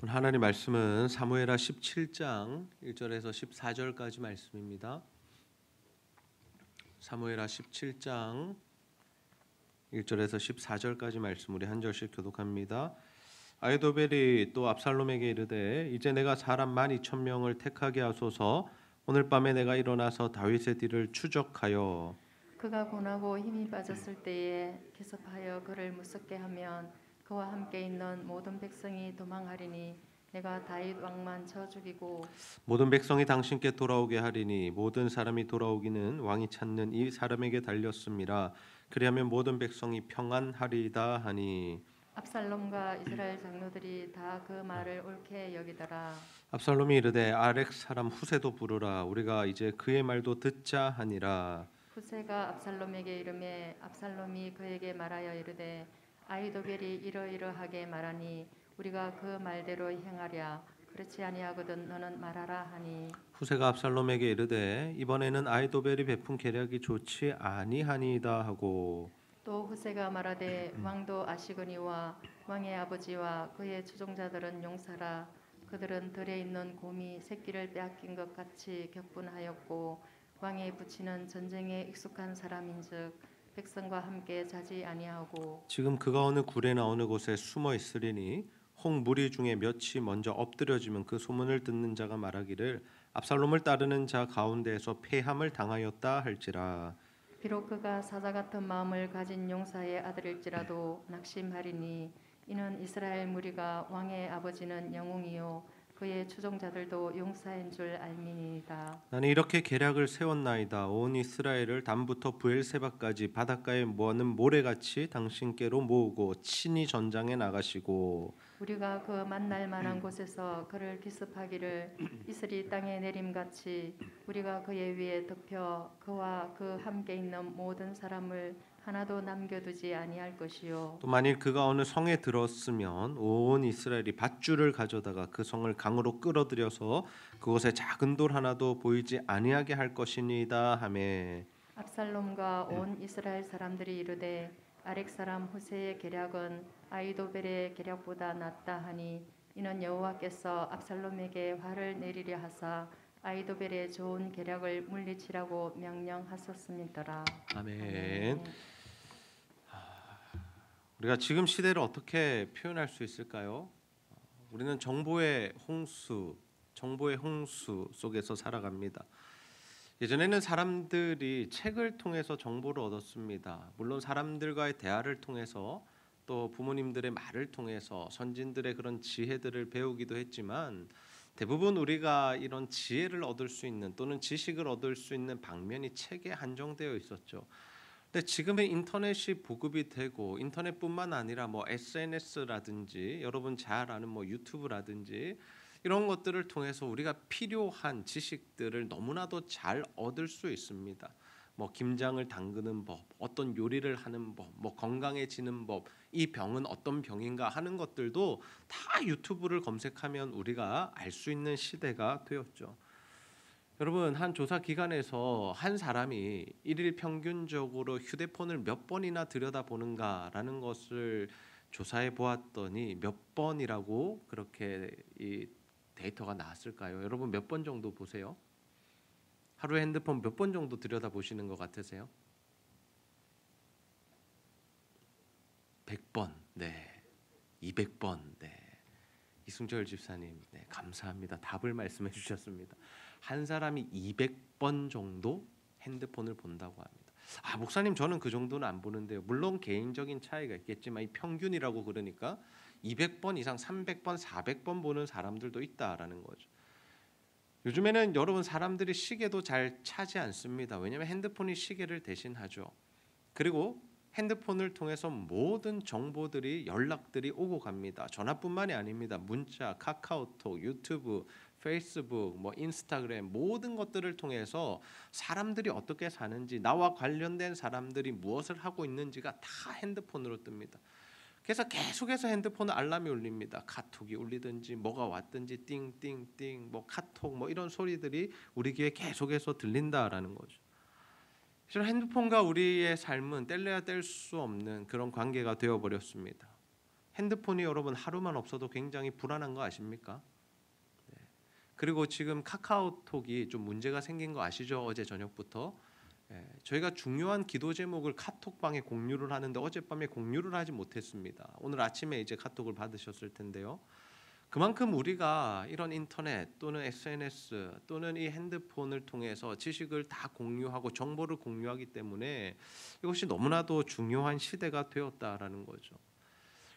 오늘 하나님 말씀은 사무엘하 17장 1절에서 14절까지 말씀입니다. 사무엘하 17장 1절에서 14절까지 말씀 우리 한 절씩 교독합니다. 아히도벨이 또 압살롬에게 이르되 이제 내가 사람 12,000명을 택하게 하소서. 오늘 밤에 내가 일어나서 다윗의 뒤를 추적하여 그가 고나고 힘이 빠졌을 때에 기습하여 그를 무섭게 하면 그와 함께 있는 모든 백성이 도망하리니 내가 다윗 왕만 쳐 죽이고 모든 백성이 당신께 돌아오게 하리니 모든 사람이 돌아오기는 왕이 찾는 이 사람에게 달렸음이라. 그리하면 모든 백성이 평안하리이다 하니 압살롬과 이스라엘 장로들이 다 그 말을 옳게 여기더라. 압살롬이 이르되 아렉 사람 후세도 부르라. 우리가 이제 그의 말도 듣자 하니라. 후세가 압살롬에게 이르매 압살롬이 그에게 말하여 이르되 아히도벨이 이러이러하게 말하니 우리가 그 말대로 행하랴. 그렇지 아니하거든 너는 말하라 하니 후세가 압살롬에게 이르되 이번에는 아히도벨이 베푼 계략이 좋지 아니하니이다 하고 또 후세가 말하되 왕도 아시거니와 왕의 아버지와 그의 추종자들은 용사라. 그들은 들에 있는 곰이 새끼를 빼앗긴 것 같이 격분하였고 왕의 부친은 전쟁에 익숙한 사람인즉 백성과 함께 자지 아니하고 지금 그가 어느 굴에나 어느 곳에 숨어 있으리니 홍 무리 중에 몇이 먼저 엎드려지면 그 소문을 듣는 자가 말하기를 압살롬을 따르는 자 가운데에서 패함을 당하였다 할지라. 비록 그가 사자 같은 마음을 가진 용사의 아들일지라도 낙심하리니 이는 이스라엘 무리가 왕의 아버지는 영웅이요 그의 추종자들도 용사인 줄 알미니이다. 나는 이렇게 계략을 세웠나이다. 온 이스라엘을 담부터 브엘세바까지 바닷가에 모아는 모래같이 당신께로 모으고 친히 전장에 나가시고 우리가 그 만날 만한 곳에서 그를 기습하기를 이슬이 땅에 내림같이 우리가 그의 위에 덮여 그와 그 함께 있는 모든 사람을 하나도 남겨두지 아니할 것이요 또 만일 그가 어느 성에 들었으면 온 이스라엘이 밧줄을 가져다가 그 성을 강으로 끌어들여서 그곳에 작은 돌 하나도 보이지 아니하게 할 것이니이다 하매 압살롬과 온 이스라엘 사람들이 이르되 아렉 사람 후세의 계략은 아히도벨의 계략보다 낫다 하니 이는 여호와께서 압살롬에게 화를 내리려 하사 아히도벨의 좋은 계략을 물리치라고 명령하셨음이더라. 아멘. 아멘. 우리가 지금 시대를 어떻게 표현할 수 있을까요? 우리는 정보의 홍수 속에서 살아갑니다. 예전에는 사람들이 책을 통해서 정보를 얻었습니다. 물론 사람들과의 대화를 통해서 또 부모님들의 말을 통해서 선진들의 그런 지혜들을 배우기도 했지만 대부분 우리가 이런 지혜를 얻을 수 있는 또는 지식을 얻을 수 있는 방면이 책에 한정되어 있었죠. 근데 지금은 인터넷이 보급이 되고 인터넷뿐만 아니라 뭐 SNS라든지 여러분 잘 아는 뭐 유튜브라든지 이런 것들을 통해서 우리가 필요한 지식들을 너무나도 잘 얻을 수 있습니다. 뭐 김장을 담그는 법, 어떤 요리를 하는 법, 뭐 건강해지는 법, 이 병은 어떤 병인가 하는 것들도 다 유튜브를 검색하면 우리가 알 수 있는 시대가 되었죠. 여러분, 한 조사 기관에서 한 사람이 일일 평균적으로 휴대폰을 몇 번이나 들여다보는가라는 것을 조사해 보았더니 몇 번이라고 그렇게 이 데이터가 나왔을까요? 여러분 몇 번 정도 보세요? 하루에 핸드폰 몇 번 정도 들여다보시는 것 같으세요? 100번, 네. 200번, 네. 이승철 집사님, 네, 감사합니다. 답을 말씀해 주셨습니다. 한 사람이 200번 정도 핸드폰을 본다고 합니다. 아, 목사님 저는 그 정도는 안 보는데요. 물론 개인적인 차이가 있겠지만 이 평균이라고 그러니까 200번 이상 300번, 400번 보는 사람들도 있다라는 거죠. 요즘에는 여러분 사람들이 시계도 잘 차지 않습니다. 왜냐하면 핸드폰이 시계를 대신하죠. 그리고 핸드폰을 통해서 모든 정보들이 연락들이 오고 갑니다. 전화뿐만이 아닙니다. 문자, 카카오톡, 유튜브, 페이스북, 뭐 인스타그램 모든 것들을 통해서 사람들이 어떻게 사는지 나와 관련된 사람들이 무엇을 하고 있는지가 다 핸드폰으로 뜹니다. 그래서 계속해서 핸드폰 알람이 울립니다. 카톡이 울리든지 뭐가 왔든지 띵띵띵 뭐 카톡 뭐 이런 소리들이 우리 귀에 계속해서 들린다라는 거죠. 그래서 핸드폰과 우리의 삶은 뗄래야 뗄 수 없는 그런 관계가 되어버렸습니다. 핸드폰이 여러분 하루만 없어도 굉장히 불안한 거 아십니까? 그리고 지금 카카오톡이 좀 문제가 생긴 거 아시죠? 어제 저녁부터 저희가 중요한 기도 제목을 카톡방에 공유를 하는데 어젯밤에 공유를 하지 못했습니다. 오늘 아침에 이제 카톡을 받으셨을 텐데요. 그만큼 우리가 이런 인터넷 또는 SNS 또는 이 핸드폰을 통해서 지식을 다 공유하고 정보를 공유하기 때문에 이것이 너무나도 중요한 시대가 되었다라는 거죠.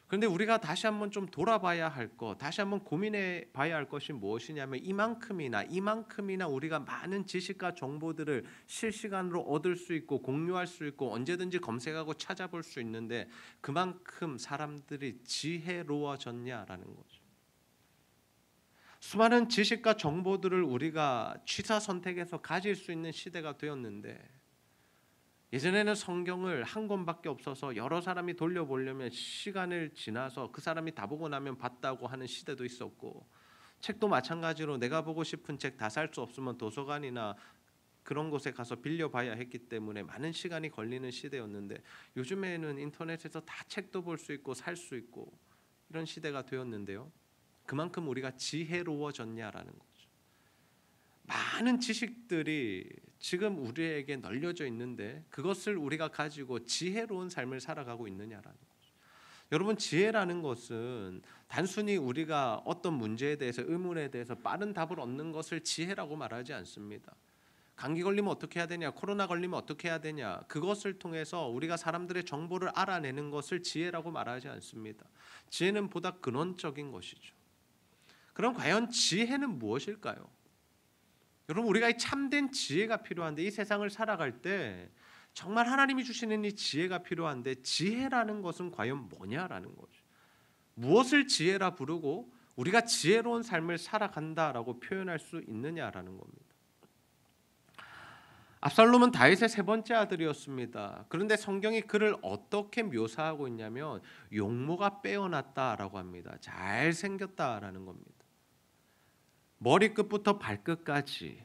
그런데 우리가 다시 한번 좀 돌아봐야 할 것, 다시 한번 고민해 봐야 할 것이 무엇이냐면 이만큼이나 우리가 많은 지식과 정보들을 실시간으로 얻을 수 있고 공유할 수 있고 언제든지 검색하고 찾아볼 수 있는데 그만큼 사람들이 지혜로워졌냐라는 거죠. 수많은 지식과 정보들을 우리가 취사 선택해서 가질 수 있는 시대가 되었는데 예전에는 성경을 한 권밖에 없어서 여러 사람이 돌려보려면 시간을 지나서 그 사람이 다 보고 나면 봤다고 하는 시대도 있었고 책도 마찬가지로 내가 보고 싶은 책 다 살 수 없으면 도서관이나 그런 곳에 가서 빌려봐야 했기 때문에 많은 시간이 걸리는 시대였는데 요즘에는 인터넷에서 다 책도 볼 수 있고 살 수 있고 이런 시대가 되었는데요. 그만큼 우리가 지혜로워졌냐라는 거죠. 많은 지식들이 지금 우리에게 널려져 있는데 그것을 우리가 가지고 지혜로운 삶을 살아가고 있느냐라는 거죠. 여러분 지혜라는 것은 단순히 우리가 어떤 문제에 대해서 의문에 대해서 빠른 답을 얻는 것을 지혜라고 말하지 않습니다. 감기 걸리면 어떻게 해야 되냐, 코로나 걸리면 어떻게 해야 되냐, 그것을 통해서 우리가 사람들의 정보를 알아내는 것을 지혜라고 말하지 않습니다. 지혜는 보다 근원적인 것이죠. 그럼 과연 지혜는 무엇일까요? 여러분 우리가 이 참된 지혜가 필요한데 이 세상을 살아갈 때 정말 하나님이 주시는 이 지혜가 필요한데 지혜라는 것은 과연 뭐냐라는 거죠. 무엇을 지혜라 부르고 우리가 지혜로운 삶을 살아간다라고 표현할 수 있느냐라는 겁니다. 압살롬은 다윗의 세 번째 아들이었습니다. 그런데 성경이 그를 어떻게 묘사하고 있냐면 용모가 빼어났다라고 합니다. 잘생겼다라는 겁니다. 머리끝부터 발끝까지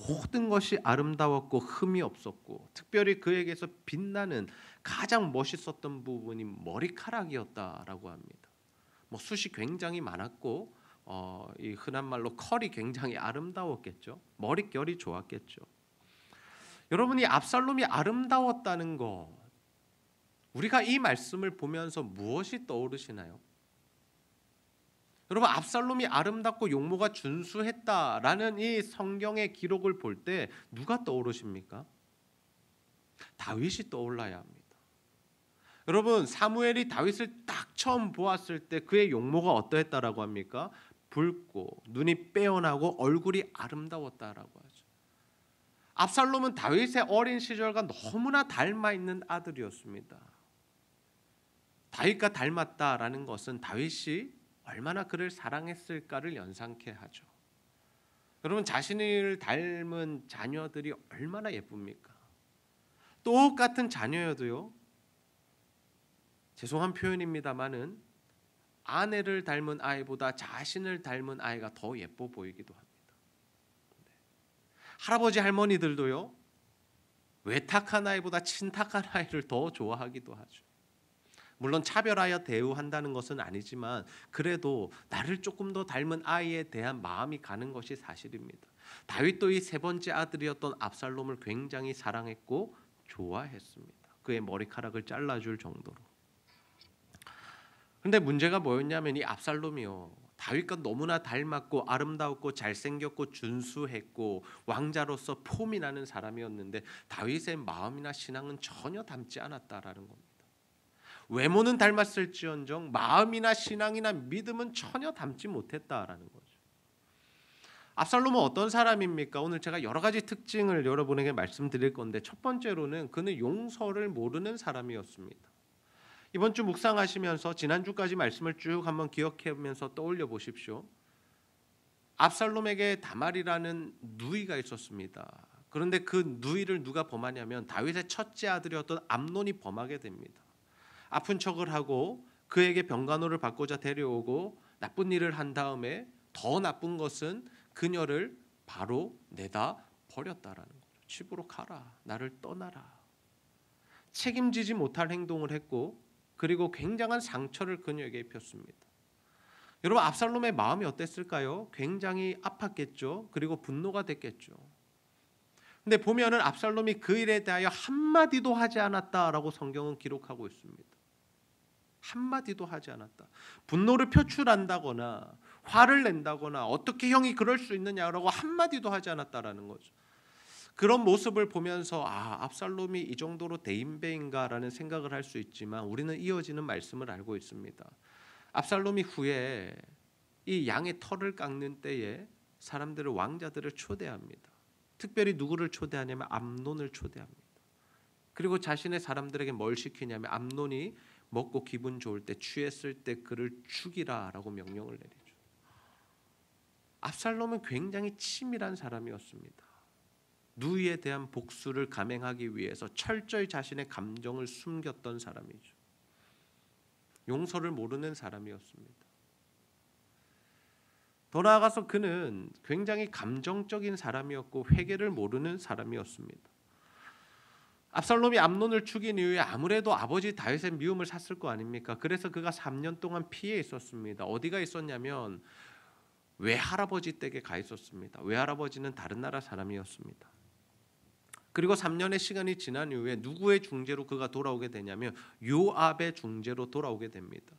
모든 것이 아름다웠고 흠이 없었고 특별히 그에게서 빛나는 가장 멋있었던 부분이 머리카락이었다라고 합니다. 숱이 굉장히 많았고 이 흔한 말로 컬이 굉장히 아름다웠겠죠. 머릿결이 좋았겠죠. 여러분이 압살롬이 아름다웠다는 것 우리가 이 말씀을 보면서 무엇이 떠오르시나요? 여러분 압살롬이 아름답고 용모가 준수했다라는 이 성경의 기록을 볼 때 누가 떠오르십니까? 다윗이 떠올라야 합니다. 여러분 사무엘이 다윗을 딱 처음 보았을 때 그의 용모가 어떠했다라고 합니까? 붉고 눈이 빼어나고 얼굴이 아름다웠다라고 하죠. 압살롬은 다윗의 어린 시절과 너무나 닮아 있는 아들이었습니다. 다윗과 닮았다라는 것은 다윗이 얼마나 그를 사랑했을까를 연상케 하죠. 여러분 자신을 닮은 자녀들이 얼마나 예쁩니까? 똑같은 자녀여도요. 죄송한 표현입니다만은 아내를 닮은 아이보다 자신을 닮은 아이가 더 예뻐 보이기도 합니다. 할아버지 할머니들도요. 외탁한 아이보다 친탁한 아이를 더 좋아하기도 하죠. 물론 차별하여 대우한다는 것은 아니지만 그래도 나를 조금 더 닮은 아이에 대한 마음이 가는 것이 사실입니다. 다윗도 이 세 번째 아들이었던 압살롬을 굉장히 사랑했고 좋아했습니다. 그의 머리카락을 잘라줄 정도로. 그런데 문제가 뭐였냐면 이 압살롬이요. 다윗과 너무나 닮았고 아름다웠고 잘생겼고 준수했고 왕자로서 폼이 나는 사람이었는데 다윗의 마음이나 신앙은 전혀 닮지 않았다라는 겁니다. 외모는 닮았을지언정 마음이나 신앙이나 믿음은 전혀 닮지 못했다라는 거죠. 압살롬은 어떤 사람입니까? 오늘 제가 여러 가지 특징을 여러분에게 말씀드릴 건데 첫 번째로는 그는 용서를 모르는 사람이었습니다. 이번 주 묵상하시면서 지난주까지 말씀을 쭉 한번 기억하면서 떠올려 보십시오. 압살롬에게 다말이라는 누이가 있었습니다. 그런데 그 누이를 누가 범하냐면 다윗의 첫째 아들이었던 암논이 범하게 됩니다. 아픈 척을 하고 그에게 병간호를 받고자 데려오고 나쁜 일을 한 다음에 더 나쁜 것은 그녀를 바로 내다 버렸다라는 거죠. 집으로 가라. 나를 떠나라. 책임지지 못할 행동을 했고 그리고 굉장한 상처를 그녀에게 입혔습니다. 여러분, 압살롬의 마음이 어땠을까요? 굉장히 아팠겠죠. 그리고 분노가 됐겠죠. 근데 보면은 압살롬이 그 일에 대하여 한마디도 하지 않았다라고 성경은 기록하고 있습니다. 한마디도 하지 않았다. 분노를 표출한다거나 화를 낸다거나 어떻게 형이 그럴 수 있느냐라고 한마디도 하지 않았다라는 거죠. 그런 모습을 보면서 압살롬이 이 정도로 대인배인가라는 생각을 할 수 있지만 우리는 이어지는 말씀을 알고 있습니다. 압살롬이 후에 이 양의 털을 깎는 때에 사람들을, 왕자들을 초대합니다. 특별히 누구를 초대하냐면 암논을 초대합니다. 그리고 자신의 사람들에게 뭘 시키냐면 암논이 먹고 기분 좋을 때, 취했을 때 그를 죽이라라고 명령을 내리죠. 압살롬은 굉장히 치밀한 사람이었습니다. 누이에 대한 복수를 감행하기 위해서 철저히 자신의 감정을 숨겼던 사람이죠. 용서를 모르는 사람이었습니다. 더 나아가서 그는 굉장히 감정적인 사람이었고 회개를 모르는 사람이었습니다. 압살롬이 암논을 죽인 이후에 아무래도 아버지 다윗의 미움을 샀을 거 아닙니까? 그래서 그가 3년 동안 피해 있었습니다. 어디가 있었냐면 외할아버지 댁에 가 있었습니다. 외할아버지는 다른 나라 사람이었습니다. 그리고 3년의 시간이 지난 이후에 누구의 중재로 그가 돌아오게 되냐면 요압의 중재로 돌아오게 됩니다.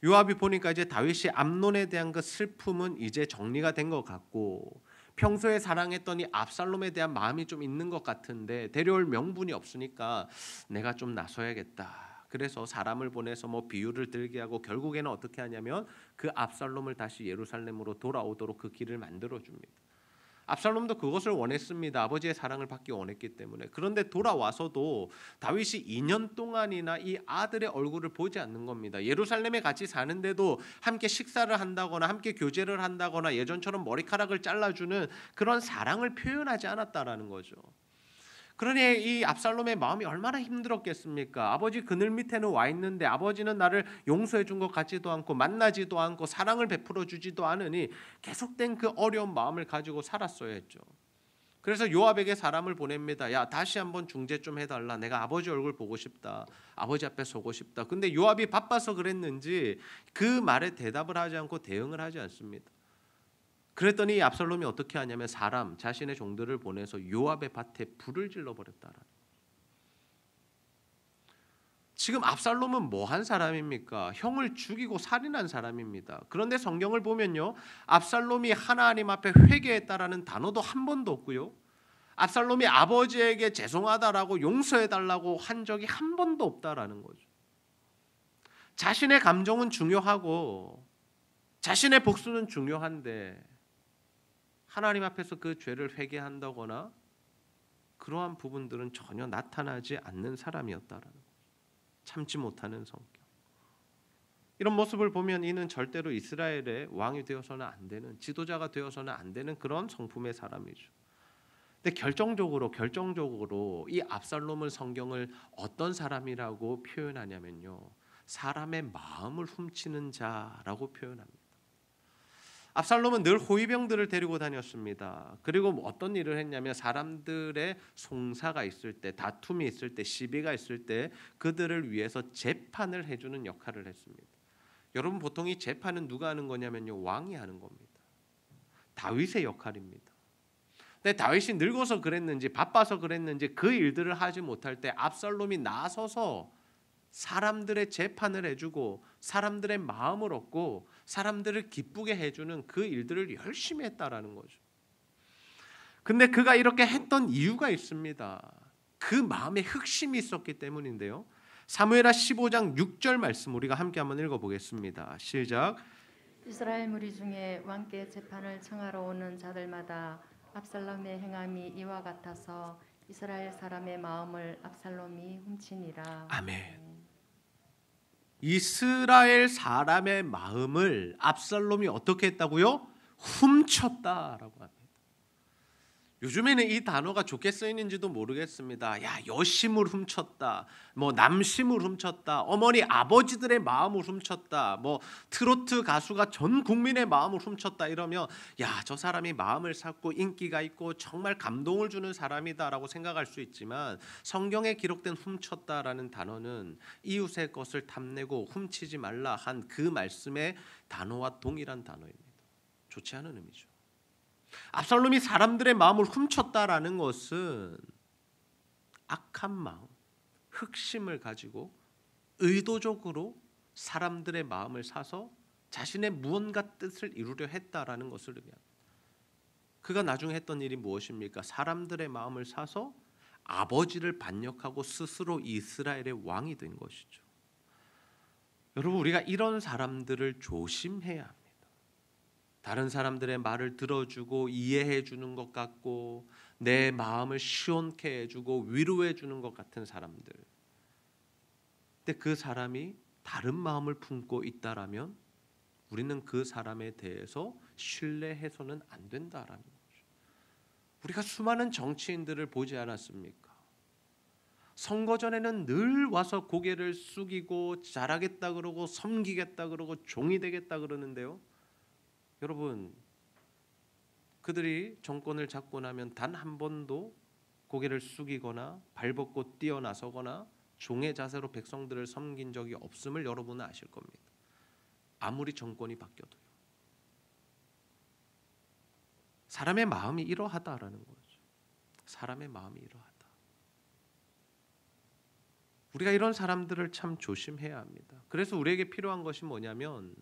요압이 보니까 이제 다윗이 암논에 대한 그 슬픔은 이제 정리가 된 것 같고 평소에 사랑했던 이 압살롬에 대한 마음이 좀 있는 것 같은데 데려올 명분이 없으니까 내가 좀 나서야겠다. 그래서 사람을 보내서 비유를 들게 하고 결국에는 어떻게 하냐면 그 압살롬을 다시 예루살렘으로 돌아오도록 그 길을 만들어 줍니다. 압살롬도 그것을 원했습니다. 아버지의 사랑을 받기 원했기 때문에. 그런데 돌아와서도 다윗이 2년 동안이나 이 아들의 얼굴을 보지 않는 겁니다. 예루살렘에 같이 사는데도 함께 식사를 한다거나 함께 교제를 한다거나 예전처럼 머리카락을 잘라주는 그런 사랑을 표현하지 않았다라는 거죠. 그러니 이 압살롬의 마음이 얼마나 힘들었겠습니까? 아버지 그늘 밑에는 와 있는데 아버지는 나를 용서해 준 것 같지도 않고 만나지도 않고 사랑을 베풀어 주지도 않으니 계속된 그 어려운 마음을 가지고 살았어야 했죠. 그래서 요압에게 사람을 보냅니다. 야, 다시 한번 중재 좀 해달라. 내가 아버지 얼굴 보고 싶다. 아버지 앞에 서고 싶다. 근데 요압이 바빠서 그랬는지 그 말에 대답을 하지 않고 대응을 하지 않습니다. 그랬더니 압살롬이 어떻게 하냐면 자신의 종들을 보내서 요압의 밭에 불을 질러버렸다라는. 지금 압살롬은 뭐한 사람입니까? 형을 죽이고 살인한 사람입니다. 그런데 성경을 보면요, 압살롬이 하나님 앞에 회개했다라는 단어도 한 번도 없고요, 압살롬이 아버지에게 죄송하다라고 용서해달라고 한 적이 한 번도 없다라는 거죠. 자신의 감정은 중요하고 자신의 복수는 중요한데 하나님 앞에서 그 죄를 회개한다거나 그러한 부분들은 전혀 나타나지 않는 사람이었다라는 거죠. 참지 못하는 성격. 이런 모습을 보면 이는 절대로 이스라엘의 왕이 되어서는 안 되는, 지도자가 되어서는 안 되는 그런 성품의 사람이죠. 근데 결정적으로 이 압살롬을 성경을 어떤 사람이라고 표현하냐면요, 사람의 마음을 훔치는 자라고 표현합니다. 압살롬은 늘 호위병들을 데리고 다녔습니다. 그리고 어떤 일을 했냐면 사람들의 송사가 있을 때, 다툼이 있을 때, 시비가 있을 때 그들을 위해서 재판을 해주는 역할을 했습니다. 여러분, 보통 이 재판은 누가 하는 거냐면요, 왕이 하는 겁니다. 다윗의 역할입니다. 근데 다윗이 늙어서 그랬는지 바빠서 그랬는지 그 일들을 하지 못할 때 압살롬이 나서서 사람들의 재판을 해주고 사람들의 마음을 얻고 사람들을 기쁘게 해주는 그 일들을 열심히 했다라는 거죠. 근데 그가 이렇게 했던 이유가 있습니다. 그 마음에 흑심이 있었기 때문인데요. 사무엘하 15장 6절 말씀 우리가 함께 한번 읽어보겠습니다. 시작. 이스라엘 무리 중에 왕께 재판을 청하러 오는 자들마다 압살롬의 행함이 이와 같아서 이스라엘 사람의 마음을 압살롬이 훔치니라. 아멘. 이스라엘 사람의 마음을 압살롬이 어떻게 했다고요? 훔쳤다라고 합니다. 요즘에는 이 단어가 좋게 쓰이는지도 모르겠습니다. 야, 여심을 훔쳤다. 뭐 남심을 훔쳤다. 어머니 아버지들의 마음을 훔쳤다. 뭐 트로트 가수가 전 국민의 마음을 훔쳤다 이러면 야, 저 사람이 마음을 샀고 인기가 있고 정말 감동을 주는 사람이다라고 생각할 수 있지만 성경에 기록된 훔쳤다라는 단어는 이웃의 것을 탐내고 훔치지 말라 한 그 말씀의 단어와 동일한 단어입니다. 좋지 않은 의미죠. 압살롬이 사람들의 마음을 훔쳤다라는 것은 악한 마음, 흑심을 가지고 의도적으로 사람들의 마음을 사서 자신의 무언가 뜻을 이루려 했다라는 것을 의미합니다. 그가 나중에 했던 일이 무엇입니까? 사람들의 마음을 사서 아버지를 반역하고 스스로 이스라엘의 왕이 된 것이죠. 여러분, 우리가 이런 사람들을 조심해야 합니다. 다른 사람들의 말을 들어주고 이해해 주는 것 같고 내 마음을 시원케 해주고 위로해 주는 것 같은 사람들. 근데 그 사람이 다른 마음을 품고 있다라면 우리는 그 사람에 대해서 신뢰해서는 안 된다라는 거죠. 우리가 수많은 정치인들을 보지 않았습니까? 선거 전에는 늘 와서 고개를 숙이고 잘하겠다 그러고 섬기겠다 그러고 종이 되겠다 그러는데요. 여러분, 그들이 정권을 잡고 나면 단 한 번도 고개를 숙이거나 발벗고 뛰어나서거나 종의 자세로 백성들을 섬긴 적이 없음을 여러분은 아실 겁니다. 아무리 정권이 바뀌어도요. 사람의 마음이 이러하다라는 거죠. 사람의 마음이 이러하다. 우리가 이런 사람들을 참 조심해야 합니다. 그래서 우리에게 필요한 것이 뭐냐면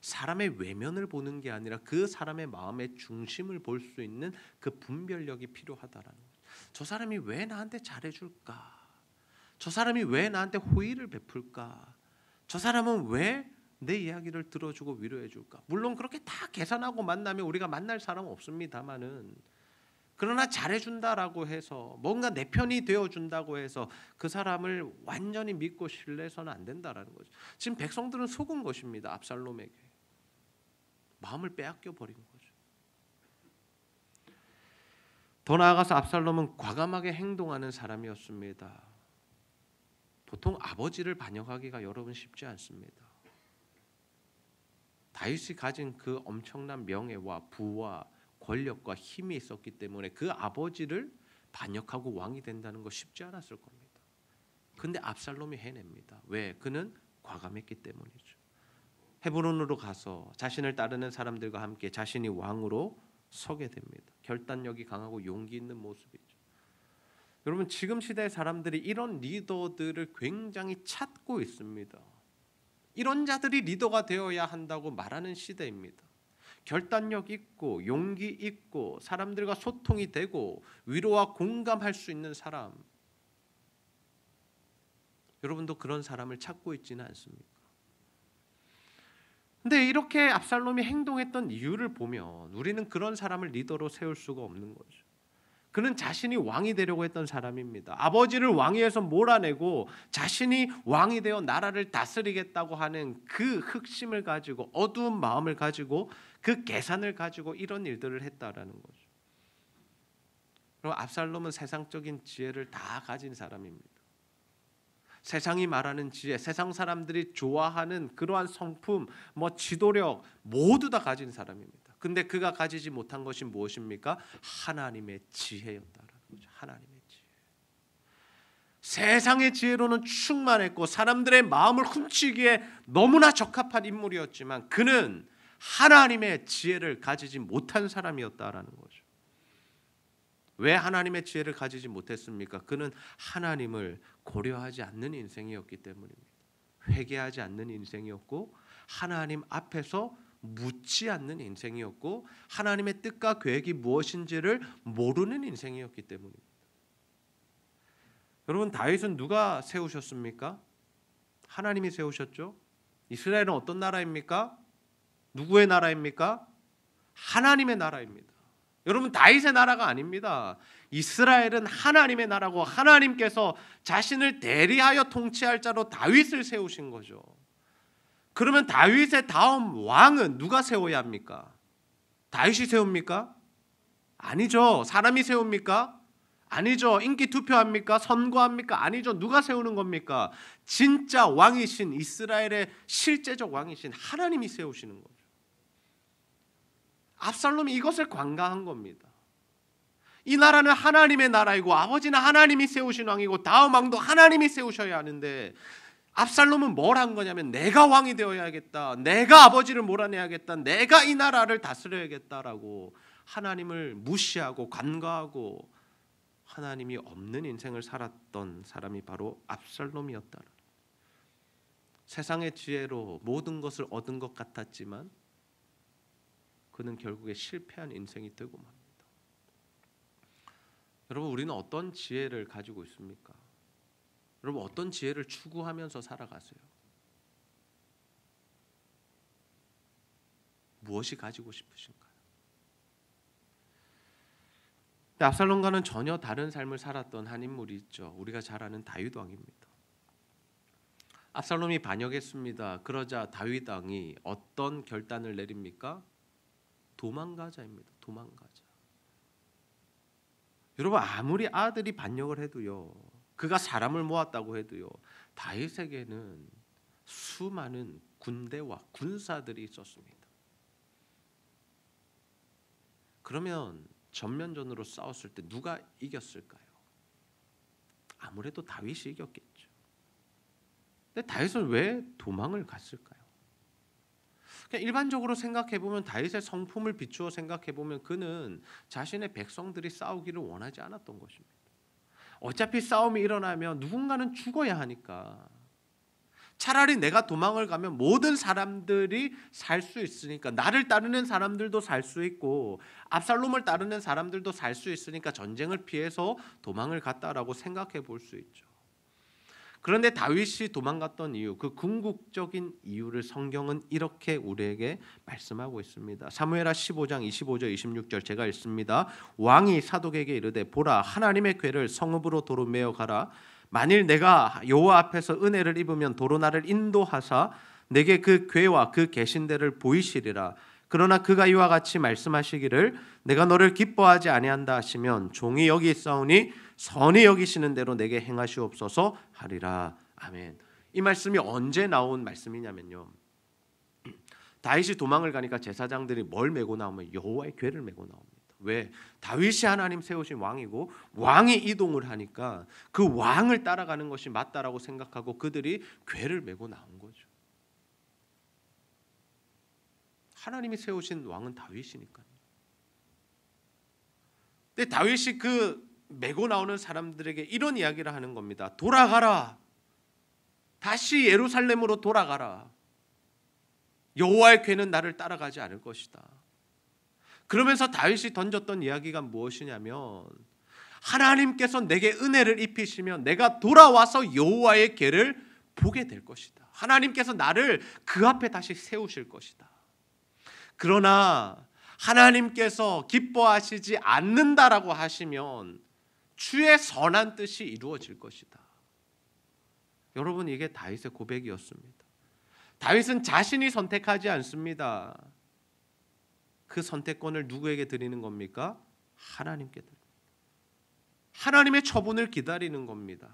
사람의 외면을 보는 게 아니라 그 사람의 마음의 중심을 볼 수 있는 그 분별력이 필요하다라는 거죠. 저 사람이 왜 나한테 잘해줄까? 저 사람이 왜 나한테 호의를 베풀까? 저 사람은 왜 내 이야기를 들어주고 위로해줄까? 물론 그렇게 다 계산하고 만나면 우리가 만날 사람은 없습니다만은 그러나 잘해준다라고 해서 뭔가 내 편이 되어준다고 해서 그 사람을 완전히 믿고 신뢰해서는 안 된다라는 거죠. 지금 백성들은 속은 것입니다. 압살롬에게 마음을 빼앗겨 버린 거죠. 더 나아가서 압살롬은 과감하게 행동하는 사람이었습니다. 보통 아버지를 반역하기가 여러분 쉽지 않습니다. 다윗이 가진 그 엄청난 명예와 부와 권력과 힘이 있었기 때문에 그 아버지를 반역하고 왕이 된다는 거 쉽지 않았을 겁니다. 근데 압살롬이 해냅니다. 왜? 그는 과감했기 때문이죠. 헤브론으로 가서 자신을 따르는 사람들과 함께 자신이 왕으로 서게 됩니다. 결단력이 강하고 용기 있는 모습이죠. 여러분, 지금 시대의 사람들이 이런 리더들을 굉장히 찾고 있습니다. 이런 자들이 리더가 되어야 한다고 말하는 시대입니다. 결단력 있고 용기 있고 사람들과 소통이 되고 위로와 공감할 수 있는 사람. 여러분도 그런 사람을 찾고 있지는 않습니까? 근데 이렇게 압살롬이 행동했던 이유를 보면 우리는 그런 사람을 리더로 세울 수가 없는 거죠. 그는 자신이 왕이 되려고 했던 사람입니다. 아버지를 왕위에서 몰아내고 자신이 왕이 되어 나라를 다스리겠다고 하는 그 흑심을 가지고 어두운 마음을 가지고 그 계산을 가지고 이런 일들을 했다라는 거죠. 그럼 압살롬은 세상적인 지혜를 다 가진 사람입니다. 세상이 말하는 지혜, 세상 사람들이 좋아하는 그러한 성품, 뭐 지도력 모두 다 가진 사람입니다. 근데 그가 가지지 못한 것이 무엇입니까? 하나님의 지혜였다라는 거죠. 하나님의 지혜. 세상의 지혜로는 충만했고 사람들의 마음을 훔치기에 너무나 적합한 인물이었지만 그는 하나님의 지혜를 가지지 못한 사람이었다라는 거죠. 왜 하나님의 지혜를 가지지 못했습니까? 그는 하나님을 고려하지 않는 인생이었기 때문입니다. 회개하지 않는 인생이었고 하나님 앞에서 묻지 않는 인생이었고 하나님의 뜻과 계획이 무엇인지를 모르는 인생이었기 때문입니다. 여러분, 다윗은 누가 세우셨습니까? 하나님이 세우셨죠. 이스라엘은 어떤 나라입니까? 누구의 나라입니까? 하나님의 나라입니다. 여러분, 다윗의 나라가 아닙니다. 이스라엘은 하나님의 나라고 하나님께서 자신을 대리하여 통치할 자로 다윗을 세우신 거죠. 그러면 다윗의 다음 왕은 누가 세워야 합니까? 다윗이 세웁니까? 아니죠. 사람이 세웁니까? 아니죠. 인기 투표합니까? 선거합니까? 아니죠. 누가 세우는 겁니까? 진짜 왕이신 이스라엘의 실제적 왕이신 하나님이 세우시는 거죠. 압살롬이 이것을 관가한 겁니다. 이 나라는 하나님의 나라이고 아버지는 하나님이 세우신 왕이고 다음 왕도 하나님이 세우셔야 하는데 압살롬은 뭘 한 거냐면 내가 왕이 되어야겠다. 내가 아버지를 몰아내야겠다. 내가 이 나라를 다스려야겠다라고 하나님을 무시하고 관가하고 하나님이 없는 인생을 살았던 사람이 바로 압살롬이었다. 세상의 지혜로 모든 것을 얻은 것 같았지만 그는 결국에 실패한 인생이 되고 맙니다. 여러분, 우리는 어떤 지혜를 가지고 있습니까? 여러분, 어떤 지혜를 추구하면서 살아가세요? 무엇이 가지고 싶으신가요? 근데 압살롬과는 전혀 다른 삶을 살았던 한 인물이 있죠. 우리가 잘 아는 다윗 왕입니다. 압살롬이 반역했습니다. 그러자 다윗 왕이 어떤 결단을 내립니까? 도망가자입니다. 도망가자. 여러분, 아무리 아들이 반역을 해도요, 그가 사람을 모았다고 해도요, 다윗에게는 수많은 군대와 군사들이 있었습니다. 그러면 전면전으로 싸웠을 때 누가 이겼을까요? 아무래도 다윗이 이겼겠죠. 근데 다윗은 왜 도망을 갔을까요? 그냥 일반적으로 생각해 보면 다윗의 성품을 비추어 생각해 보면 그는 자신의 백성들이 싸우기를 원하지 않았던 것입니다. 어차피 싸움이 일어나면 누군가는 죽어야 하니까 차라리 내가 도망을 가면 모든 사람들이 살 수 있으니까, 나를 따르는 사람들도 살 수 있고 압살롬을 따르는 사람들도 살 수 있으니까 전쟁을 피해서 도망을 갔다라고 생각해 볼 수 있죠. 그런데 다윗이 도망갔던 이유, 그 궁극적인 이유를 성경은 이렇게 우리에게 말씀하고 있습니다. 사무엘하 15장 25절 26절 제가 읽습니다. 왕이 사독에게 이르되 보라, 하나님의 궤를 성읍으로 도로 메어 가라. 만일 내가 여호와 앞에서 은혜를 입으면 도로 나를 인도하사 내게 그 궤와 그 계신 데를 보이시리라. 그러나 그가 이와 같이 말씀하시기를 내가 너를 기뻐하지 아니한다 하시면 종이 여기 있사오니 선히 여기시는 대로 내게 행하시옵소서 하리라. 아멘. 이 말씀이 언제 나온 말씀이냐면요, 다윗이 도망을 가니까 제사장들이 뭘 메고 나오면 여호와의 궤를 메고 나옵니다. 왜? 다윗이 하나님 세우신 왕이고 왕이 이동을 하니까 그 왕을 따라가는 것이 맞다라고 생각하고 그들이 궤를 메고 나온 거죠. 하나님이 세우신 왕은 다윗이니까요. 근데 다윗이 그 메고 나오는 사람들에게 이런 이야기를 하는 겁니다. 돌아가라. 다시 예루살렘으로 돌아가라. 여호와의 궤는 나를 따라가지 않을 것이다. 그러면서 다윗이 던졌던 이야기가 무엇이냐면 하나님께서 내게 은혜를 입히시면 내가 돌아와서 여호와의 궤를 보게 될 것이다. 하나님께서 나를 그 앞에 다시 세우실 것이다. 그러나 하나님께서 기뻐하시지 않는다라고 하시면 주의 선한 뜻이 이루어질 것이다. 여러분, 이게 다윗의 고백이었습니다. 다윗은 자신이 선택하지 않습니다. 그 선택권을 누구에게 드리는 겁니까? 하나님께 드립니다. 하나님의 처분을 기다리는 겁니다.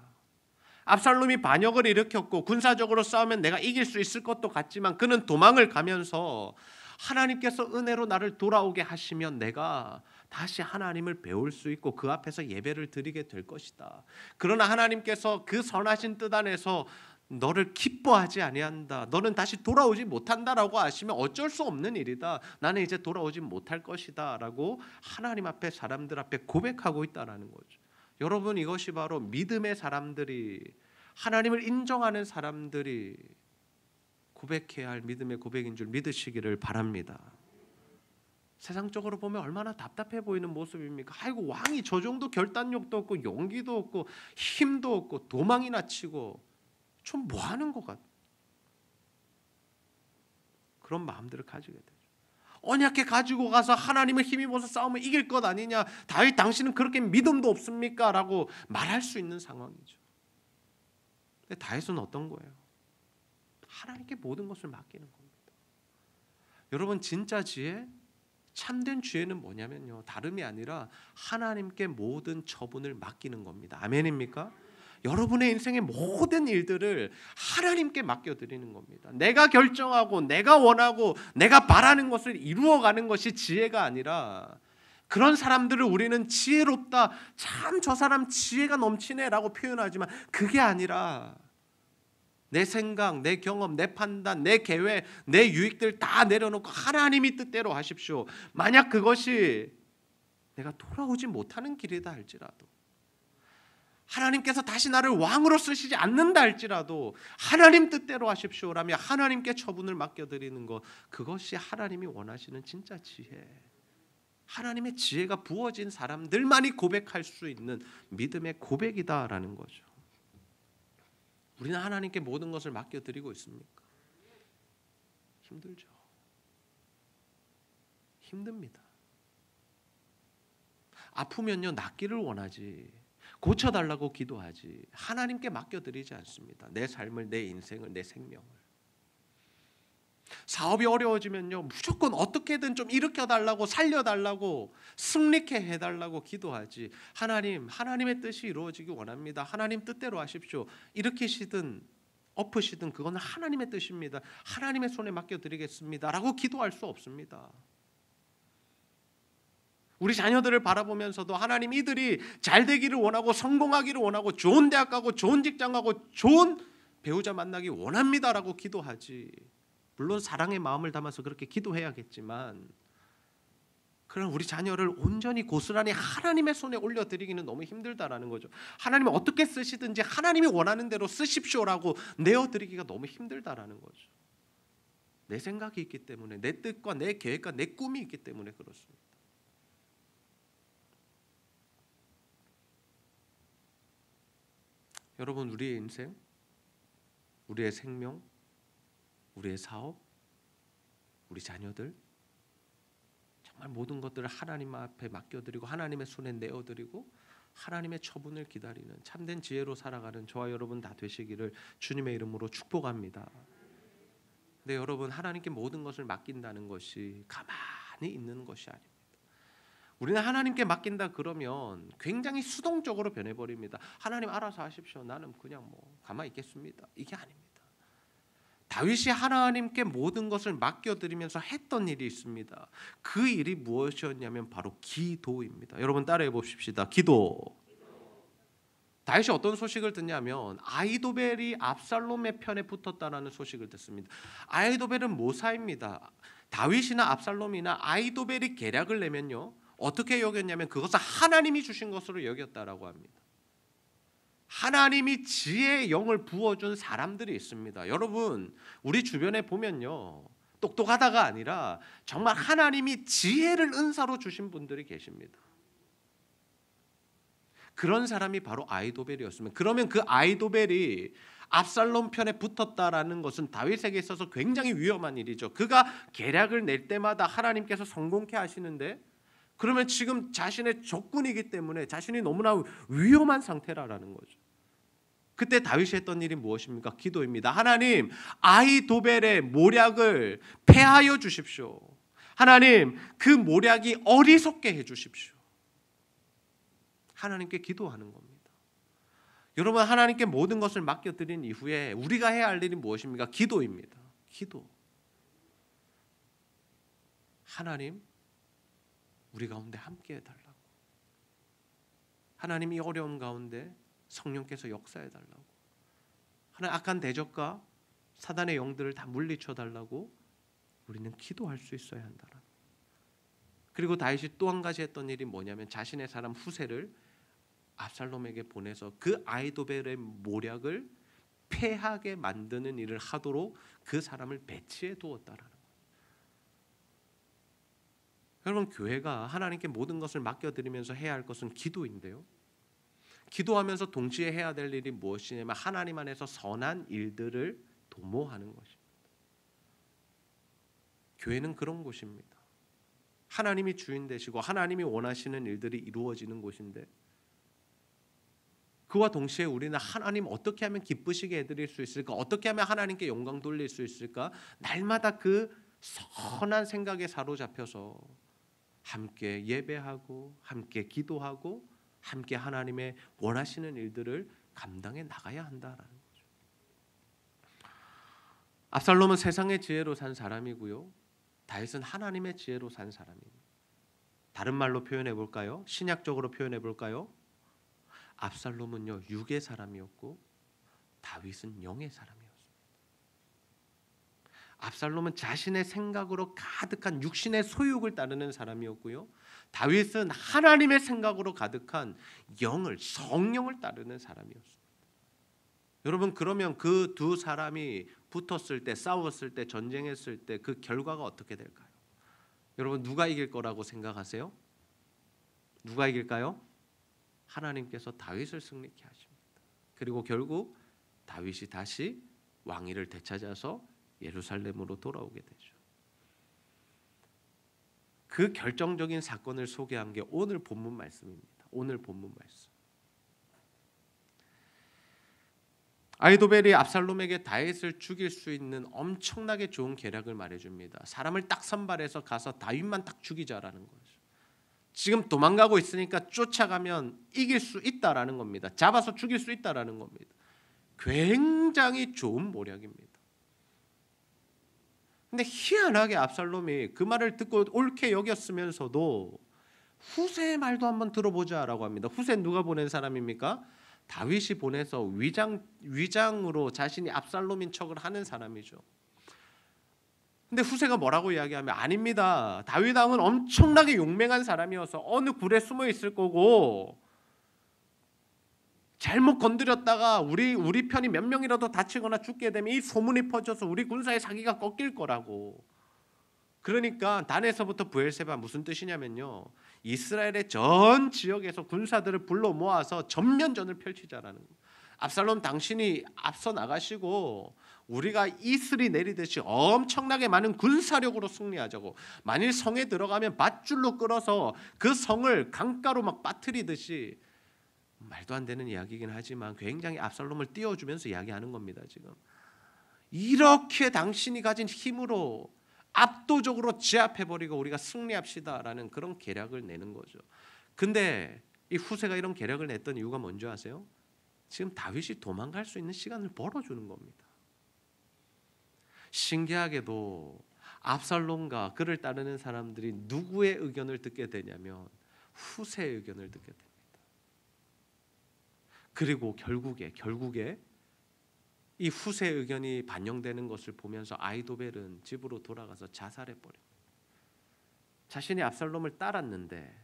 압살롬이 반역을 일으켰고 군사적으로 싸우면 내가 이길 수 있을 것도 같지만 그는 도망을 가면서 하나님께서 은혜로 나를 돌아오게 하시면 내가 다시 하나님을 배울 수 있고 그 앞에서 예배를 드리게 될 것이다. 그러나 하나님께서 그 선하신 뜻 안에서 너를 기뻐하지 아니한다. 너는 다시 돌아오지 못한다라고 하시면 어쩔 수 없는 일이다. 나는 이제 돌아오지 못할 것이다 라고 하나님 앞에 사람들 앞에 고백하고 있다라는 거죠. 여러분, 이것이 바로 믿음의 사람들이, 하나님을 인정하는 사람들이 고백해야 할 믿음의 고백인 줄 믿으시기를 바랍니다. 세상적으로 보면 얼마나 답답해 보이는 모습입니까? 아이고, 왕이 저 정도 결단력도 없고 용기도 없고 힘도 없고 도망이나 치고 좀 뭐 하는 것 같아. 그런 마음들을 가지게 되죠. 언약궤 가지고 가서 하나님을 힘입어서 싸우면 이길 것 아니냐. 다윗 당신은 그렇게 믿음도 없습니까? 라고 말할 수 있는 상황이죠. 근데 다윗은 어떤 거예요? 하나님께 모든 것을 맡기는 겁니다. 여러분, 진짜 지혜, 참된 지혜는 뭐냐면요, 다름이 아니라 하나님께 모든 처분을 맡기는 겁니다. 아멘입니까? 여러분의 인생의 모든 일들을 하나님께 맡겨드리는 겁니다. 내가 결정하고 내가 원하고 내가 바라는 것을 이루어가는 것이 지혜가 아니라, 그런 사람들을 우리는 지혜롭다, 참 저 사람 지혜가 넘치네 라고 표현하지만 그게 아니라 내 생각, 내 경험, 내 판단, 내 계획, 내 유익들 다 내려놓고 하나님이 뜻대로 하십시오. 만약 그것이 내가 돌아오지 못하는 길이다 할지라도, 하나님께서 다시 나를 왕으로 쓰시지 않는다 할지라도 하나님 뜻대로 하십시오라며 하나님께 처분을 맡겨드리는 것, 그것이 하나님이 원하시는 진짜 지혜, 하나님의 지혜가 부어진 사람들만이 고백할 수 있는 믿음의 고백이다라는 거죠. 우리는 하나님께 모든 것을 맡겨드리고 있습니까? 힘들죠. 힘듭니다. 아프면요, 낫기를 원하지, 고쳐달라고 기도하지, 하나님께 맡겨드리지 않습니다. 내 삶을, 내 인생을, 내 생명을. 사업이 어려워지면요, 무조건 어떻게든 좀 일으켜달라고, 살려달라고, 승리케 해달라고 기도하지, 하나님, 하나님의 뜻이 이루어지기 원합니다, 하나님 뜻대로 하십시오, 일으키시든 엎으시든 그건 하나님의 뜻입니다, 하나님의 손에 맡겨드리겠습니다 라고 기도할 수 없습니다. 우리 자녀들을 바라보면서도 하나님, 이들이 잘 되기를 원하고 성공하기를 원하고 좋은 대학 가고 좋은 직장 가고 좋은 배우자 만나기 원합니다라고 기도하지, 물론 사랑의 마음을 담아서 그렇게 기도해야겠지만, 그런 우리 자녀를 온전히 고스란히 하나님의 손에 올려드리기는 너무 힘들다라는 거죠. 하나님이 어떻게 쓰시든지 하나님이 원하는 대로 쓰십시오라고 내어드리기가 너무 힘들다라는 거죠. 내 생각이 있기 때문에, 내 뜻과 내 계획과 내 꿈이 있기 때문에 그렇습니다. 여러분, 우리의 인생, 우리의 생명, 우리의 사업, 우리 자녀들, 정말 모든 것들을 하나님 앞에 맡겨드리고 하나님의 손에 내어드리고 하나님의 처분을 기다리는 참된 지혜로 살아가는 저와 여러분 다 되시기를 주님의 이름으로 축복합니다. 근데 여러분, 하나님께 모든 것을 맡긴다는 것이 가만히 있는 것이 아닙니다. 우리는 하나님께 맡긴다 그러면 굉장히 수동적으로 변해버립니다. 하나님 알아서 하십시오, 나는 그냥 가만히 있겠습니다, 이게 아닙니다. 다윗이 하나님께 모든 것을 맡겨드리면서 했던 일이 있습니다. 그 일이 무엇이었냐면 바로 기도입니다. 여러분 따라해 봅시다. 기도. 다윗이 어떤 소식을 듣냐면 아히도벨이 압살롬의 편에 붙었다는 소식을 듣습니다. 아히도벨은 모사입니다. 다윗이나 압살롬이나 아히도벨이 계략을 내면요, 어떻게 여겼냐면 그것은 하나님이 주신 것으로 여겼다라고 합니다. 하나님이 지혜의 영을 부어준 사람들이 있습니다. 여러분, 우리 주변에 보면요, 똑똑하다가 아니라 정말 하나님이 지혜를 은사로 주신 분들이 계십니다. 그런 사람이 바로 아히도벨이었습니다. 그러면 그 아히도벨이 압살롬 편에 붙었다라는 것은 다윗에게 있어서 굉장히 위험한 일이죠. 그가 계략을 낼 때마다 하나님께서 성공케 하시는데, 그러면 지금 자신의 적군이기 때문에 자신이 너무나 위험한 상태라는 거죠. 그때 다윗이 했던 일이 무엇입니까? 기도입니다. 하나님, 아히도벨의 모략을 패하여 주십시오. 하나님, 그 모략이 어리석게 해 주십시오. 하나님께 기도하는 겁니다. 여러분, 하나님께 모든 것을 맡겨드린 이후에 우리가 해야 할 일이 무엇입니까? 기도입니다. 기도. 하나님, 우리 가운데 함께 해달라고. 하나님, 이 어려움 가운데 성령께서 역사해달라고. 하나님, 악한 대적과 사단의 영들을 다 물리쳐달라고 우리는 기도할 수 있어야 한다라는. 그리고 다윗이 또 한 가지 했던 일이 뭐냐면 자신의 사람 후세를 압살롬에게 보내서 그 아히도벨의 모략을 패하게 만드는 일을 하도록 그 사람을 배치해 두었다라는. 여러분, 교회가 하나님께 모든 것을 맡겨드리면서 해야 할 것은 기도인데요, 기도하면서 동시에 해야 될 일이 무엇이냐면 하나님 안에서 선한 일들을 도모하는 것입니다. 교회는 그런 곳입니다. 하나님이 주인 되시고 하나님이 원하시는 일들이 이루어지는 곳인데, 그와 동시에 우리는 하나님 어떻게 하면 기쁘시게 해드릴 수 있을까, 어떻게 하면 하나님께 영광 돌릴 수 있을까, 날마다 그 선한 생각에 사로잡혀서 함께 예배하고 함께 기도하고 함께 하나님의 원하시는 일들을 감당해 나가야 한다라는 거죠. 압살롬은 세상의 지혜로 산 사람이고요. 다윗은 하나님의 지혜로 산 사람입니다. 다른 말로 표현해 볼까요? 신약적으로 표현해 볼까요? 압살롬은요 육의 사람이었고 다윗은 영의 사람이었습니다. 압살롬은 자신의 생각으로 가득한 육신의 소욕을 따르는 사람이었고요. 다윗은 하나님의 생각으로 가득한 영을, 성령을 따르는 사람이었습니다. 여러분, 그러면 그 두 사람이 붙었을 때, 싸웠을 때, 전쟁했을 때 그 결과가 어떻게 될까요? 여러분, 누가 이길 거라고 생각하세요? 누가 이길까요? 하나님께서 다윗을 승리케 하십니다. 그리고 결국 다윗이 다시 왕위를 되찾아서 예루살렘으로 돌아오게 되죠. 그 결정적인 사건을 소개한 게 오늘 본문 말씀입니다. 오늘 본문 말씀. 아히도벨이 압살롬에게 다윗을 죽일 수 있는 엄청나게 좋은 계략을 말해줍니다. 사람을 딱 선발해서 가서 다윗만 딱 죽이자라는 거죠. 지금 도망가고 있으니까 쫓아가면 이길 수 있다라는 겁니다. 잡아서 죽일 수 있다라는 겁니다. 굉장히 좋은 모략입니다. 근데 희한하게 압살롬이 그 말을 듣고 옳게 여겼으면서도 후세의 말도 한번 들어보자라고 합니다. 후세는 누가 보낸 사람입니까? 다윗이 보내서 위장으로 자신이 압살롬인 척을 하는 사람이죠. 근데 후세가 뭐라고 이야기하면 아닙니다. 다윗 왕은 엄청나게 용맹한 사람이어서 어느 굴에 숨어 있을 거고 잘못 건드렸다가 우리 편이 몇 명이라도 다치거나 죽게 되면 이 소문이 퍼져서 우리 군사의 사기가 꺾일 거라고. 그러니까 단에서부터 부엘세바 무슨 뜻이냐면요. 이스라엘의 전 지역에서 군사들을 불러 모아서 전면전을 펼치자라는 거예요. 압살롬 당신이 앞서 나가시고 우리가 이슬이 내리듯이 엄청나게 많은 군사력으로 승리하자고. 만일 성에 들어가면 밧줄로 끌어서 그 성을 강가로 막 빠뜨리듯이 말도 안 되는 이야기이긴 하지만 굉장히 압살롬을 띄워주면서 이야기하는 겁니다. 지금 이렇게 당신이 가진 힘으로 압도적으로 제압해버리고 우리가 승리합시다라는 그런 계략을 내는 거죠. 근데 이 후세가 이런 계략을 냈던 이유가 뭔지 아세요? 지금 다윗이 도망갈 수 있는 시간을 벌어주는 겁니다. 신기하게도 압살롬과 그를 따르는 사람들이 누구의 의견을 듣게 되냐면 후세의 의견을 듣게 됩니다. 그리고 결국에 이 후세의 의견이 반영되는 것을 보면서 아히도벨은 집으로 돌아가서 자살해버립니다. 자신이 압살롬을 따랐는데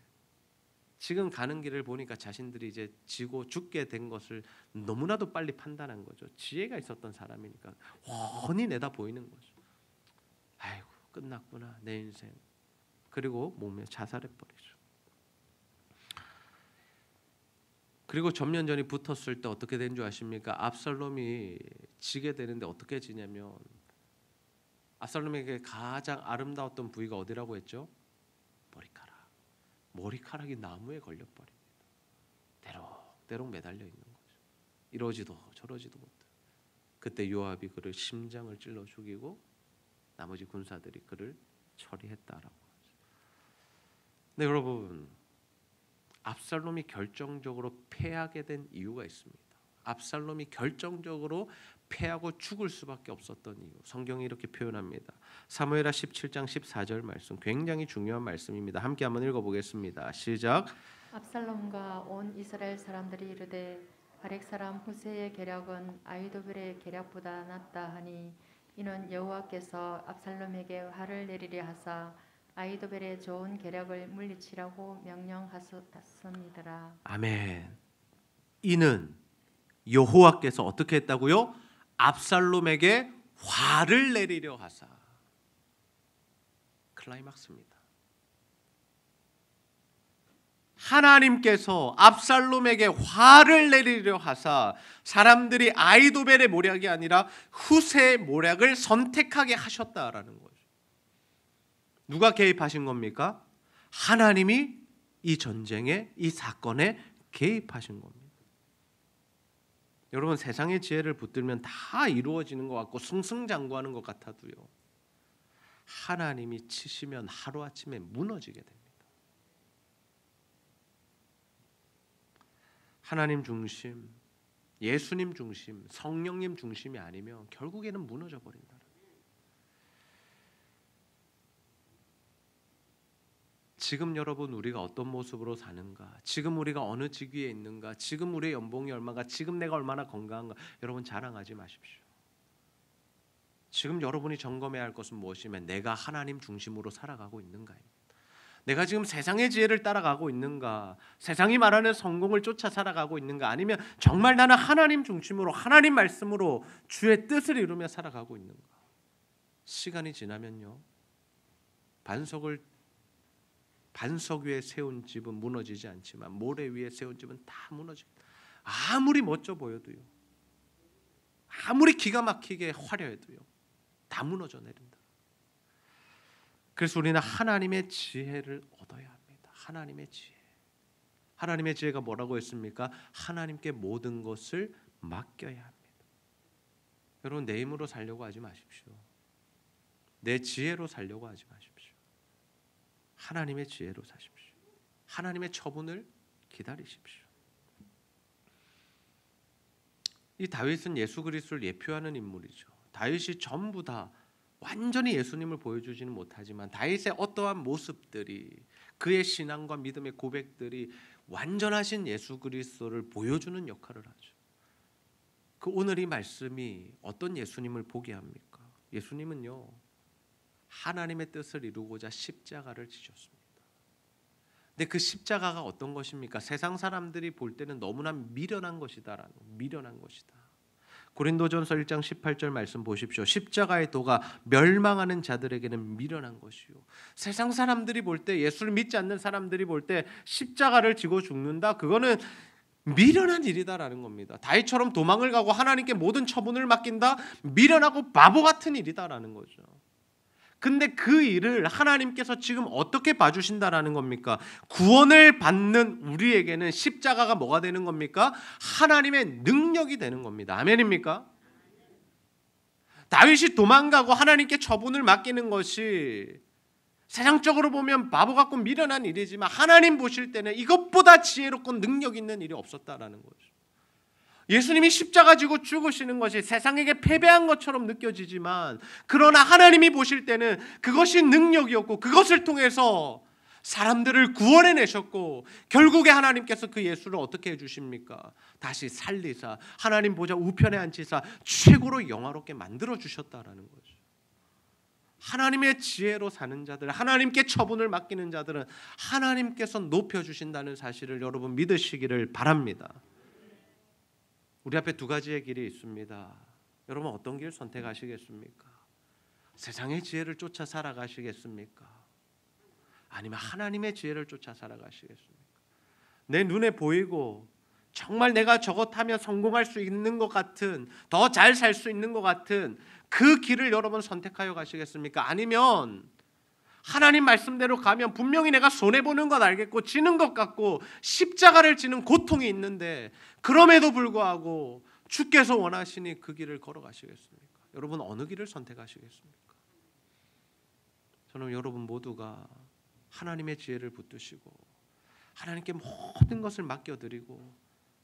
지금 가는 길을 보니까 자신들이 이제 지고 죽게 된 것을 너무나도 빨리 판단한 거죠. 지혜가 있었던 사람이니까 훤히 내다 보이는 거죠. 아이고 끝났구나 내 인생. 그리고 몸에 자살해버리죠. 그리고 전면전이 붙었을 때 어떻게 된 줄 아십니까? 압살롬이 지게 되는데 어떻게 지냐면 압살롬에게 가장 아름다웠던 부위가 어디라고 했죠? 머리카락. 머리카락이 나무에 걸려버립니다. 대롱대롱 매달려 있는 거죠. 이러지도 저러지도 못해. 그때 요압이 그를 심장을 찔러 죽이고 나머지 군사들이 그를 처리했다라고 하죠. 네, 여러분. 압살롬이 결정적으로 패하게 된 이유가 있습니다. 압살롬이 결정적으로 패하고 죽을 수밖에 없었던 이유. 성경이 이렇게 표현합니다. 사무엘하 17장 14절 말씀 굉장히 중요한 말씀입니다. 함께 한번 읽어보겠습니다. 시작. 압살롬과 온 이스라엘 사람들이 이르되 아렉 사람 후세의 계략은 아히도벨의 계략보다 낫다 하니 이는 여호와께서 압살롬에게 화를 내리려 하사 아히도벨의 좋은 계략을 물리치라고 명령하셨습니다라. 아멘. 이는 여호와께서 어떻게 했다고요? 압살롬에게 화를 내리려 하사. 클라이막스입니다. 하나님께서 압살롬에게 화를 내리려 하사 사람들이 아히도벨의 모략이 아니라 후세의 모략을 선택하게 하셨다라는 거죠. 누가 개입하신 겁니까? 하나님이 이 전쟁에 이 사건에 개입하신 겁니다. 여러분 세상의 지혜를 붙들면 다 이루어지는 것 같고 승승장구하는 것 같아도요. 하나님이 치시면 하루아침에 무너지게 됩니다. 하나님 중심, 예수님 중심, 성령님 중심이 아니면 결국에는 무너져 버린다. 지금 여러분 우리가 어떤 모습으로 사는가, 지금 우리가 어느 직위에 있는가, 지금 우리의 연봉이 얼마가, 지금 내가 얼마나 건강한가, 여러분 자랑하지 마십시오. 지금 여러분이 점검해야 할 것은 무엇이면 내가 하나님 중심으로 살아가고 있는가입니다. 내가 지금 세상의 지혜를 따라가고 있는가, 세상이 말하는 성공을 쫓아 살아가고 있는가, 아니면 정말 나는 하나님 중심으로 하나님 말씀으로 주의 뜻을 이루며 살아가고 있는가. 시간이 지나면요, 반석 위에 세운 집은 무너지지 않지만 모래 위에 세운 집은 다 무너집니다. 아무리 멋져 보여도요, 아무리 기가 막히게 화려해도요, 다 무너져 내린다. 그래서 우리는 하나님의 지혜를 얻어야 합니다. 하나님의 지혜. 하나님의 지혜가 뭐라고 했습니까? 하나님께 모든 것을 맡겨야 합니다. 여러분, 내 힘으로 살려고 하지 마십시오. 내 지혜로 살려고 하지 마십시오. 하나님의 지혜로 사십시오. 하나님의 처분을 기다리십시오. 이 다윗은 예수 그리스도를 예표하는 인물이죠. 다윗이 전부 다 완전히 예수님을 보여주지는 못하지만 다윗의 어떠한 모습들이, 그의 신앙과 믿음의 고백들이 완전하신 예수 그리스도를 보여주는 역할을 하죠. 그 오늘 이 말씀이 어떤 예수님을 보게 합니까? 예수님은요, 하나님의 뜻을 이루고자 십자가를 지셨습니다. 근데 그 십자가가 어떤 것입니까? 세상 사람들이 볼 때는 너무나 미련한 것이다라는, 미련한 것이다. 고린도전서 1장 18절 말씀 보십시오. 십자가의 도가 멸망하는 자들에게는 미련한 것이요. 세상 사람들이 볼 때, 예수를 믿지 않는 사람들이 볼 때 십자가를 지고 죽는다, 그거는 미련한 일이다라는 겁니다. 다윗처럼 도망을 가고 하나님께 모든 처분을 맡긴다, 미련하고 바보 같은 일이다라는 거죠. 근데 그 일을 하나님께서 지금 어떻게 봐주신다라는 겁니까? 구원을 받는 우리에게는 십자가가 뭐가 되는 겁니까? 하나님의 능력이 되는 겁니다. 아멘입니까? 다윗이 도망가고 하나님께 처분을 맡기는 것이 세상적으로 보면 바보 같고 미련한 일이지만 하나님 보실 때는 이것보다 지혜롭고 능력 있는 일이 없었다라는 거죠. 예수님이 십자가 지고 죽으시는 것이 세상에게 패배한 것처럼 느껴지지만, 그러나 하나님이 보실 때는 그것이 능력이었고, 그것을 통해서 사람들을 구원해내셨고, 결국에 하나님께서 그 예수를 어떻게 해주십니까? 다시 살리사 하나님 보좌 우편에 앉히사 최고로 영화롭게 만들어주셨다라는 거죠. 하나님의 지혜로 사는 자들, 하나님께 처분을 맡기는 자들은 하나님께서 높여주신다는 사실을 여러분 믿으시기를 바랍니다. 우리 앞에 두 가지의 길이 있습니다. 여러분, 어떤 길 선택하시겠습니까? 세상의 지혜를 쫓아 살아가시겠습니까? 아니면 하나님의 지혜를 쫓아 살아가시겠습니까? 내 눈에 보이고 정말 내가 저것하면 성공할 수 있는 것 같은, 더 잘 살 수 있는 것 같은 그 길을 여러분 선택하여 가시겠습니까? 아니면 하나님 말씀대로 가면 분명히 내가 손해보는 건 알겠고 지는 것 같고 십자가를 지는 고통이 있는데, 그럼에도 불구하고 주께서 원하시니 그 길을 걸어가시겠습니까? 여러분, 어느 길을 선택하시겠습니까? 저는 여러분 모두가 하나님의 지혜를 붙드시고 하나님께 모든 것을 맡겨드리고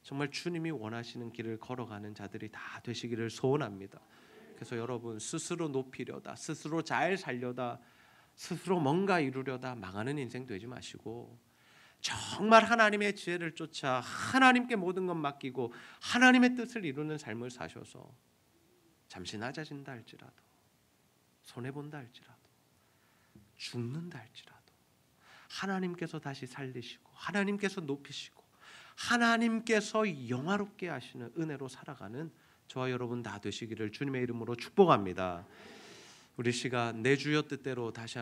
정말 주님이 원하시는 길을 걸어가는 자들이 다 되시기를 소원합니다. 그래서 여러분, 스스로 높이려다, 스스로 잘 살려다, 스스로 뭔가 이루려다 망하는 인생 되지 마시고, 정말 하나님의 지혜를 쫓아 하나님께 모든 것 맡기고 하나님의 뜻을 이루는 삶을 사셔서 잠시 낮아진다 할지라도, 손해본다 할지라도, 죽는다 할지라도 하나님께서 다시 살리시고 하나님께서 높이시고 하나님께서 영화롭게 하시는 은혜로 살아가는 저와 여러분 다 되시기를 주님의 이름으로 축복합니다. 우리 시간 내 주여 뜻대로 다시 한번